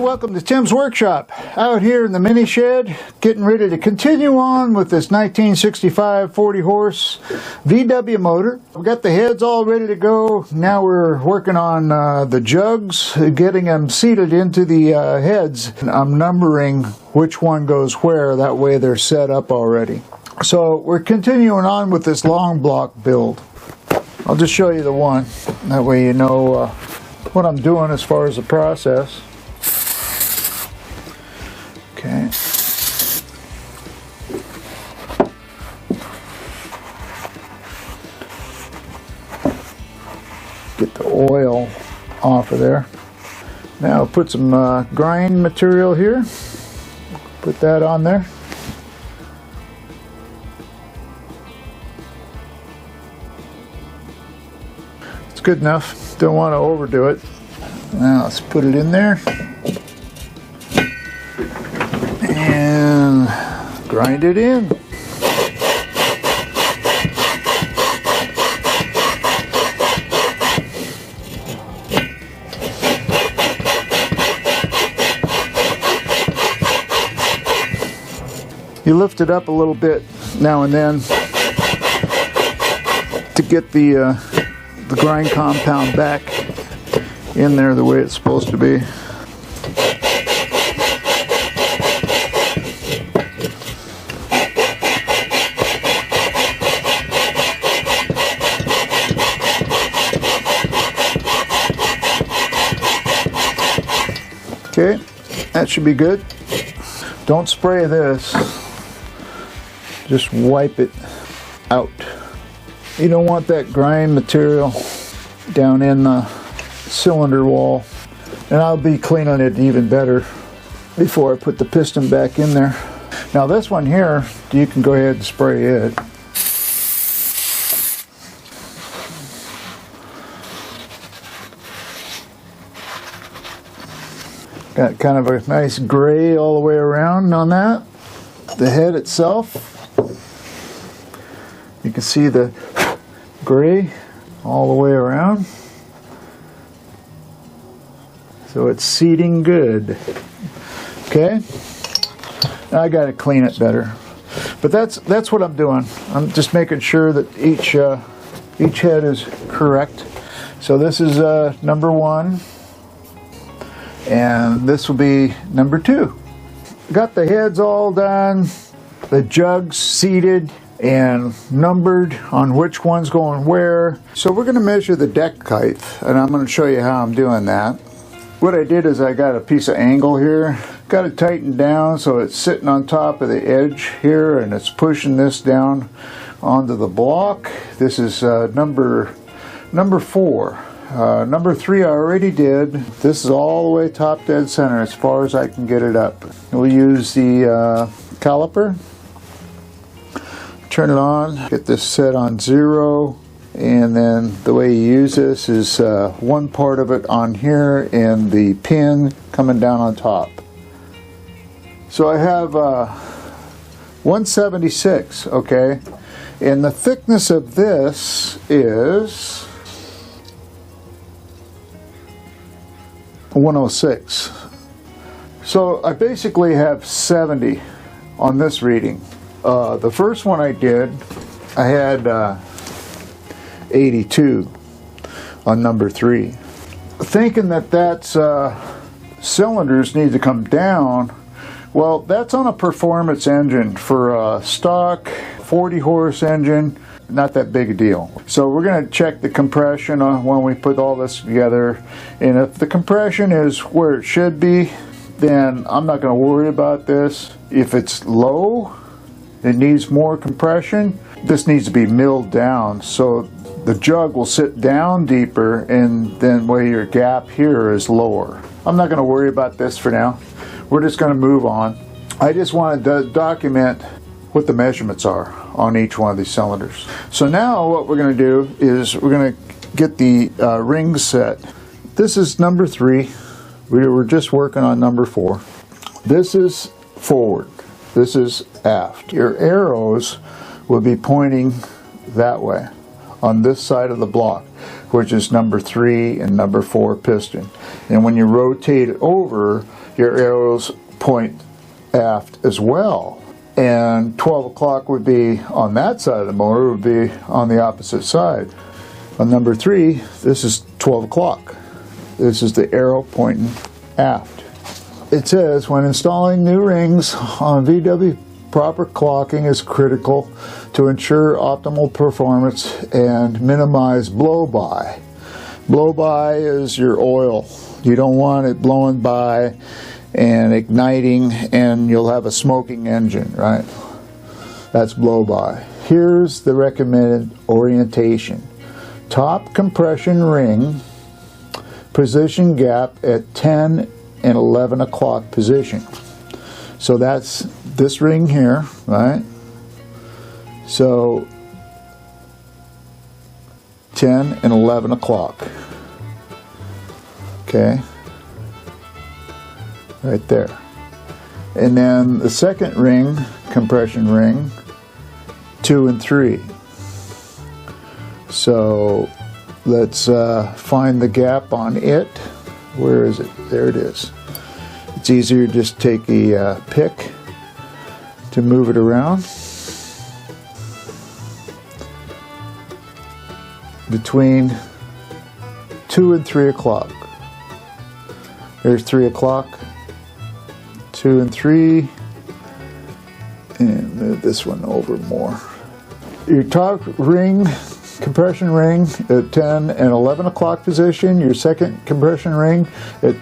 welcome to Tim's Workshop. Out here in the mini shed, getting ready to continue on with this 1965 40 horse VW motor. We got the heads all ready to go. Now we're working on the jugs, getting them seated into the heads. I'm numbering which one goes where, that way they're set up already. So we're continuing on with this long block build. I'll just show you the one, that way you know what I'm doing as far as the process. Okay. Get the oil off of there. Now I'll put some grind material here. Put that on there. It's good enough. Don't want to overdo it. Now let's put it in there. And grind it in. You lift it up a little bit now and then to get the grind compound back in there the way it's supposed to be. Okay, that should be good. Don't spray this, just wipe it out. You don't want that grind material down in the cylinder wall, and I'll be cleaning it even better before I put the piston back in there. Now this one here, you can go ahead and spray it. Got kind of a nice gray all the way around on that. The head itself, you can see the gray all the way around. So it's seating good. Okay, now I got to clean it better. But that's what I'm doing. I'm just making sure that each head is correct. So this is number 1. And this will be number 2. Got the heads all done, the jugs seated and numbered on which one's going where. So we're going to measure the deck height, and I'm going to show you how I'm doing that. What I did is I got a piece of angle here, got it tightened down so it's sitting on top of the edge here, and it's pushing this down onto the block. This is number 4. Number 3 I already did. This is all the way top dead center as far as I can get it up. We'll use the caliper. Turn it on. Get this set on 0. And then the way you use this is one part of it on here and the pin coming down on top. So I have 176, okay? And the thickness of this is 106. So I basically have 70 on this reading. The first one I did, I had 82 on number 3. Thinking that that's cylinders need to come down. Well, that's on a performance engine. For a stock 40 horse engine, not that big a deal. So we're going to check the compression when we put all this together, and if the compression is where it should be, then I'm not going to worry about this. If it's low, it needs more compression, this needs to be milled down so the jug will sit down deeper, and then where your gap here is lower. I'm not going to worry about this for now. We're just going to move on. I just wanted to document what the measurements are on each one of these cylinders. So now what we're going to do is we're going to get the rings set. This is number 3. We were just working on number 4. This is forward. This is aft. Your arrows will be pointing that way on this side of the block, which is number 3 and number 4 piston. And when you rotate it over, your arrows point aft as well. And 12 o'clock would be on that side of the motor, would be on the opposite side. On number 3, this is 12 o'clock. This is the arrow pointing aft. It says, when installing new rings on VW, proper clocking is critical to ensure optimal performance and minimize blow-by. Blow-by is your oil. You don't want it blowing by and igniting, and you'll have a smoking engine, right? That's blow-by. Here's the recommended orientation. Top compression ring, position gap at 10 and 11 o'clock position. So that's this ring here, right? So 10 and 11 o'clock. Okay. Right there. And then the second ring, compression ring, 2 and 3. So let's find the gap on it. Where is it? There it is. It's easier to just take a pick to move it around. Between 2 and 3 o'clock. There's 3 o'clock. 2 and 3. And move this one over more. Your top ring, compression ring at 10 and 11 o'clock position. Your second compression ring at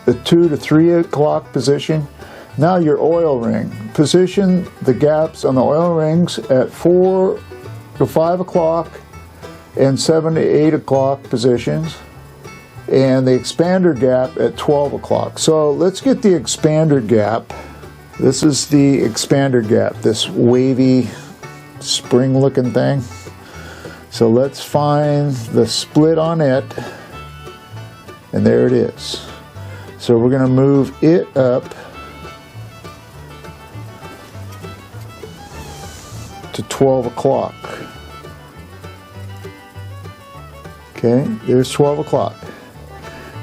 the 2 to 3 o'clock position. Now your oil ring. Position the gaps on the oil rings at 4 to 5 o'clock and 7 to 8 o'clock positions. And the expander gap at 12 o'clock. So let's get the expander gap. This is the expander gap, this wavy spring looking thing. So let's find the split on it, and there it is. So we're going to move it up to 12 o'clock. Okay, there's 12 o'clock.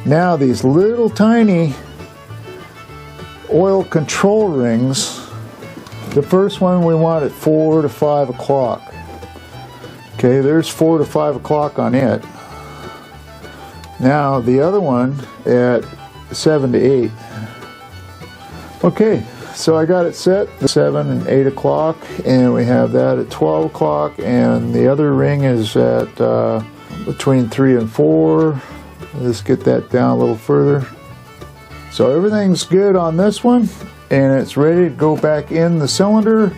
Now these little tiny oil control rings, the first one we want at 4 to 5 o'clock. Okay, there's 4 to 5 o'clock on it. Now the other one at 7 to 8. Okay, so I got it set 7 and 8 o'clock, and we have that at 12 o'clock, and the other ring is at between 3 and 4. Let's get that down a little further. So everything's good on this one, and it's ready to go back in the cylinder.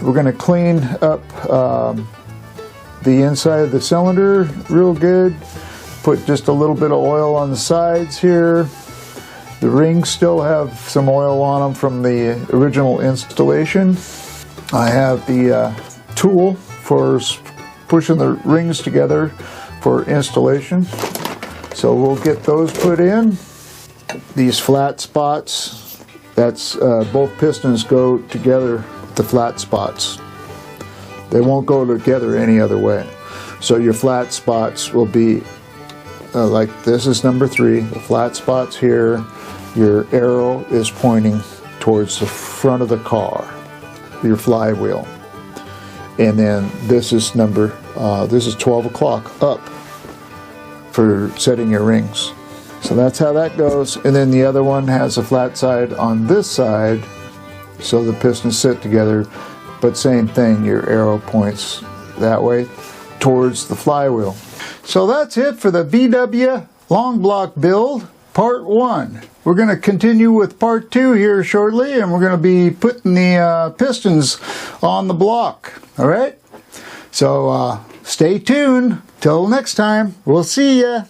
We're going to clean up the inside of the cylinder real good. Put just a little bit of oil on the sides here. The rings still have some oil on them from the original installation. I have the tool for pushing the rings together for installation. So we'll get those put in. These flat spots, that's both pistons go together, the flat spots. They won't go together any other way. So your flat spots will be like this is number 3, the flat spots here. Your arrow is pointing towards the front of the car, your flywheel. And then this is this is 12 o'clock up for setting your rings. So that's how that goes. And then the other one has a flat side on this side, so the pistons sit together, but same thing, your arrow points that way towards the flywheel. So that's it for the VW long block build, part 1. We're going to continue with part 2 here shortly, and we're going to be putting the pistons on the block. All right? So stay tuned. Till next time, we'll see ya.